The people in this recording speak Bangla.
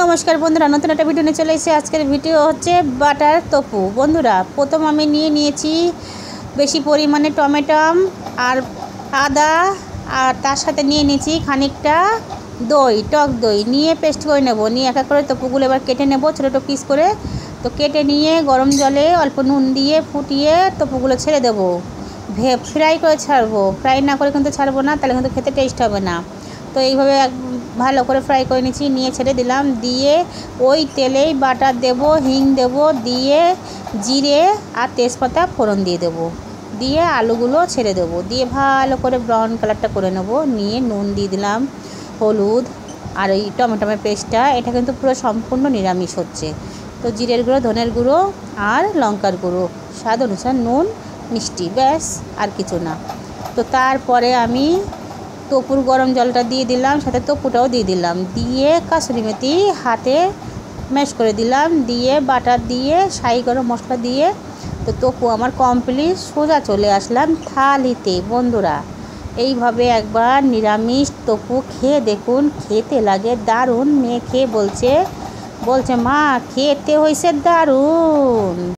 নমস্কার বন্ধুরা, নতুন একটা ভিডিও নিয়ে চলে এসেছি। আজকের ভিডিও হচ্ছে বাটার তোফু। বন্ধুরা, প্রথম আমি নিয়েছি বেশি পরিমাণে টমেটো আর আদা, আর তার সাথে নিয়ে নিয়েছি খানিকটা দই, টক দই নিয়ে পেস্ট করে নেব। নিয়ে এক এক করে তোফুগুলো এবার কেটে নেব ছোটো ছোটো পিস করে। তো কেটে নিয়ে গরম জলে অল্প নুন দিয়ে ফুটিয়ে তোফুগুলো ছেড়ে দেবো। ফ্রাই করে ছাড়বো, ফ্রাই না করে কিন্তু ছাড়বো না, তাহলে কিন্তু খেতে টেস্ট হবে না। তো এইভাবে ভালো করে ফ্রাই করে নিয়েছি, নিয়ে ছেড়ে দিলাম। দিয়ে ওই তেলেই বাটার দেব, হিং দেব, দিয়ে জিরে আর তেজপাতা ফোড়ন দিয়ে দেব, দিয়ে আলুগুলো ছেড়ে দেবো, দিয়ে ভালো করে ব্রাউন কালারটা করে নেব। নিয়ে নুন দিয়ে দিলাম, হলুদ আর এই টমেটোর পেস্টটা। এটা কিন্তু পুরো সম্পূর্ণ নিরামিষ হচ্ছে। তো জিরের গুঁড়ো, ধনের গুঁড়ো আর লঙ্কার গুঁড়ো, স্বাদ অনুসার নুন, মিষ্টি, ব্যাস আর কিছু না। তো তারপরে আমি তোফুর গরম জলটা দিয়ে দিলাম, সাথে তোফুটাও দিয়ে দিলাম, দিয়ে কাসুরি মেথি হাতে ম্যাশ করে দিলাম, দিয়ে বাটার দিয়ে শাহি গরম মশলা দিয়ে তো তোফু আমার কমপ্লিট। সোজা চলে আসলাম থালিতে। বন্ধুরা, এইভাবে একবার নিরামিষ তোফু খেয়ে দেখুন, খেতে লাগে দারুণ। মেয়ে খেয়ে বলছে মা খেতে হয়েছে দারুণ।